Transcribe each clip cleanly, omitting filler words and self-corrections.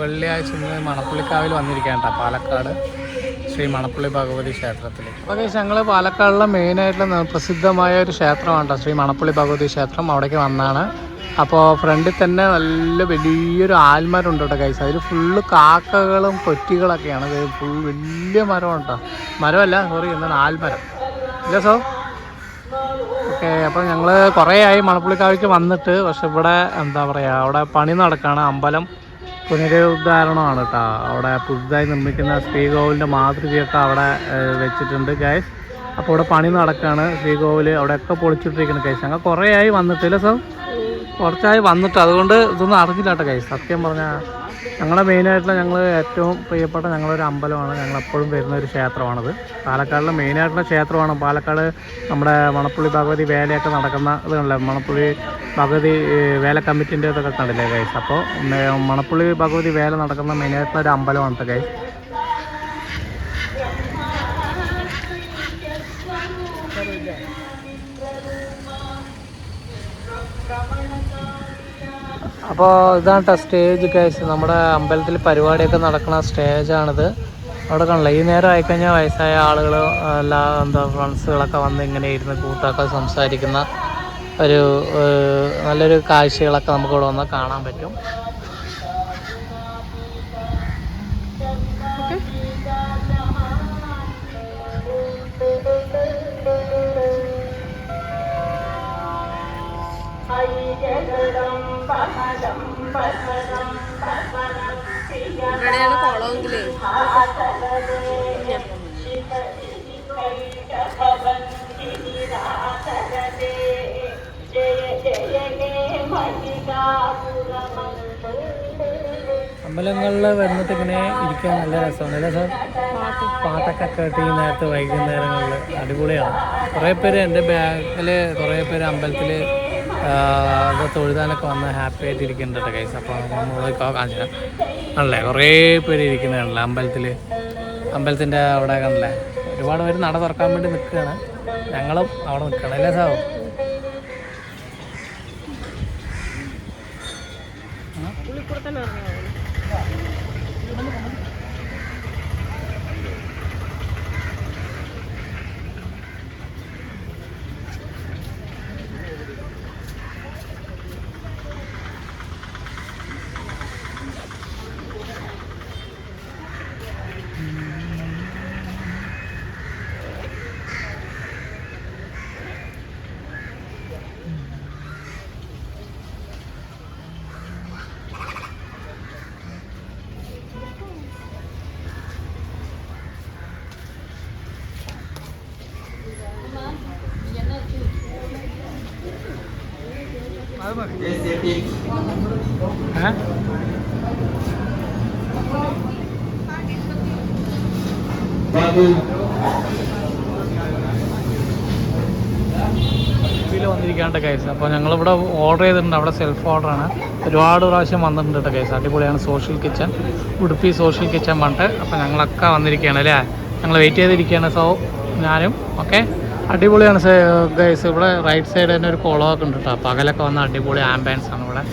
വെള്ളിയാഴ്ച മണപ്പുള്ളിക്കാവിൽ വന്നിരിക്കുകയാണ് കേട്ടോ, പാലക്കാട് ശ്രീ മണപ്പുള്ളി ഭഗവതി ക്ഷേത്രത്തിൽ. അപ്പോൾ ഞങ്ങൾ പാലക്കാടിലെ മെയിനായിട്ടുള്ള പ്രസിദ്ധമായ ഒരു ക്ഷേത്രമാണ് കേട്ടോ, ശ്രീ മണപ്പുള്ളി ഭഗവതി ക്ഷേത്രം. അവിടേക്ക് വന്നതാണ്. അപ്പോൾ ഫ്രണ്ടിൽ തന്നെ നല്ല വലിയൊരു ആൽമരം ഉണ്ട് കേട്ടോ ഗൈസ്. അതിൽ ഫുള്ള് കാക്കകളും കൊറ്റികളൊക്കെയാണ്. ഇത് ഫുൾ വലിയ മരമാണ് കേട്ടോ, മരമല്ല സോറി, എന്താണ് ആൽമരം ഇല്ല സോ. ഓക്കെ, അപ്പോൾ ഞങ്ങൾ കുറേ ആയി മണപ്പുള്ളിക്കാവിലേക്ക് വന്നിട്ട്. പക്ഷെ ഇവിടെ എന്താ പറയുക, അവിടെ പണി നടക്കുകയാണ്. അമ്പലം പുനരുദ്ധാരണമാണ് കേട്ടോ. അവിടെ പുതുതായി നിർമ്മിക്കുന്ന ശ്രീകോവിലിൻ്റെ മാതൃകയൊക്കെ അവിടെ വെച്ചിട്ടുണ്ട് ഗൈസ്. അപ്പോൾ ഇവിടെ പണി നടക്കുകയാണ്. ശ്രീകോവിൽ അവിടെയൊക്കെ പൊളിച്ചിട്ടിരിക്കുന്നു ഗൈസ്. ഞങ്ങൾ കുറേ ആയി വന്നിട്ടില്ല സോ, കുറച്ചായി വന്നിട്ട്, അതുകൊണ്ട് ഇതൊന്നും അറിഞ്ഞില്ല കേട്ടോ ഗൈസ്. സത്യം പറഞ്ഞാൽ ഞങ്ങളുടെ മെയിനായിട്ടുള്ള ഞങ്ങൾ ഏറ്റവും പ്രിയപ്പെട്ട ഞങ്ങളൊരു അമ്പലമാണ്. ഞങ്ങളെപ്പോഴും വരുന്ന ഒരു ക്ഷേത്രമാണിത്. പാലക്കാടിലെ മെയിനായിട്ടുള്ള ക്ഷേത്രമാണ്. പാലക്കാട് നമ്മുടെ മണപ്പുള്ളി ഭഗവതി വേലയൊക്കെ നടക്കുന്ന ഇത് കണ്ടില്ലേ, മണപ്പുള്ളി ഭഗവതി വേല കമ്മിറ്റിൻ്റെ ഇതൊക്കെ കണ്ടില്ലേ ഗൈസ്. അപ്പോൾ മണപ്പുള്ളി ഭഗവതി വേല നടക്കുന്ന മെയിനായിട്ടുള്ള ഒരു അമ്പലമാണ് കേട്ടോ ഗൈസ്. അപ്പോൾ ഇതാണ് കേട്ടോ സ്റ്റേജ് ഗൈസ്. നമ്മുടെ അമ്പലത്തിൽ പരിപാടിയൊക്കെ നടക്കുന്ന സ്റ്റേജാണിത്. അവിടെ കാണില്ല, ഈ നേരം ആയിക്കഴിഞ്ഞാൽ വയസ്സായ ആളുകൾ എല്ലാ ഫ്രണ്ട്സുകളൊക്കെ വന്ന് ഇങ്ങനെ ഇരുന്ന് കൂട്ടൊക്കെ സംസാരിക്കുന്ന ഒരു നല്ലൊരു കാഴ്ചകളൊക്കെ നമുക്ക് ഇവിടെ വന്ന് കാണാൻ പറ്റും. ഇവിടെയാണ് കുളമെങ്കിലേ അമ്പലങ്ങളിൽ വന്നിട്ട് ഇങ്ങനെ ഇരിക്കാൻ നല്ല രസമാണ് അല്ലേ സാർ? പാട്ടൊക്കെ കേട്ട് ഈ നേരത്തെ വൈകുന്നേരങ്ങളിൽ അടിപൊളിയാണ്. കുറേ പേര് എൻ്റെ ബാഗിൽ കുറേ പേര് അമ്പലത്തിൽ തൊഴുതാനൊക്കെ വന്ന് ഹാപ്പി ആയിട്ട് ഇരിക്കുന്നുണ്ട് കേട്ടോ ഗൈസ്. അപ്പോൾ നമ്മൾ കാണിച്ചാൽ ആണല്ലേ കുറേ പേര് ഇരിക്കുന്നതാണല്ലേ അമ്പലത്തിൻ്റെ അവിടെ കണ്ടല്ലേ. ഒരുപാട് പേര് നട തുറക്കാൻ വേണ്ടി നിൽക്കുകയാണ്. ഞങ്ങളും അവിടെ നിൽക്കണം അല്ലേ സാർ? വന്നിരിക്കാണ്ട് കേസ്. അപ്പോൾ ഞങ്ങളിവിടെ ഓർഡർ ചെയ്തിട്ടുണ്ട്. അവിടെ സെൽഫ് ഓർഡറാണ്. ഒരുപാട് പ്രാവശ്യം വന്നിട്ടുണ്ട് കേട്ടോ കേസ്. അടിപൊളിയാണ് social kitchen, Udupi social kitchen പറഞ്ഞിട്ട്. അപ്പോൾ ഞങ്ങളൊക്കെ വന്നിരിക്കുകയാണ് അല്ലേ, ഞങ്ങൾ വെയിറ്റ് ചെയ്തിരിക്കുകയാണ്. സോ ഞാനും ഓക്കെ. അടിപൊളിയാണ് ഗൈസ്. ഇവിടെ റൈറ്റ് സൈഡ് തന്നെ ഒരു കുളമൊക്കെ ഉണ്ട് കേട്ടോ. പകലൊക്കെ വന്ന അടിപൊളി ആംബിയൻസ് ആണ് ഇവിടെ.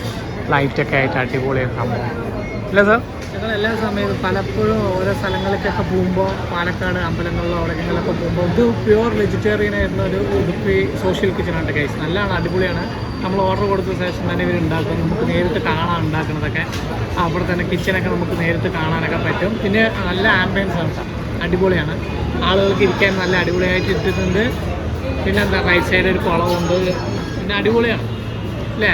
ലൈറ്റൊക്കെ ആയിട്ട് അടിപൊളിയാണ് സംഭവം ഇല്ലേ സാർ? ഞങ്ങൾ എല്ലാ സമയത്തും പലപ്പോഴും ഓരോ സ്ഥലങ്ങളിലേക്കൊക്കെ പോകുമ്പോൾ, പാലക്കാട് അമ്പലങ്ങളിലോ എവിടെയെങ്കിലൊക്കെ പോകുമ്പോൾ, ഇത് പ്യുവർ വെജിറ്റേറിയൻ ആയിട്ടുള്ള ഒരു ഉടുപ്പി സോഷ്യൽ കിച്ചണുണ്ട് ഗൈസ്. നല്ലതാണ്, അടിപൊളിയാണ്. നമ്മൾ ഓർഡർ കൊടുത്ത ശേഷം തന്നെ ഇവർ ഉണ്ടാക്കും. നമുക്ക് നേരിട്ട് കാണാൻ ഉണ്ടാക്കുന്നതൊക്കെ. അവിടെ തന്നെ കിച്ചണൊക്കെ നമുക്ക് നേരിട്ട് കാണാനൊക്കെ പറ്റും. പിന്നെ നല്ല ആംബിയൻസ് ആണ്, അടിപൊളിയാണ്. ആളുകൾക്ക് ഇരിക്കാൻ നല്ല അടിപൊളിയായിട്ട് ഇട്ടിട്ടുണ്ട്. പിന്നെ എന്താ റൈറ്റ് സൈഡ് ഒരു കുളമുണ്ട്. പിന്നെ അടിപൊളിയാണ് അല്ലേ?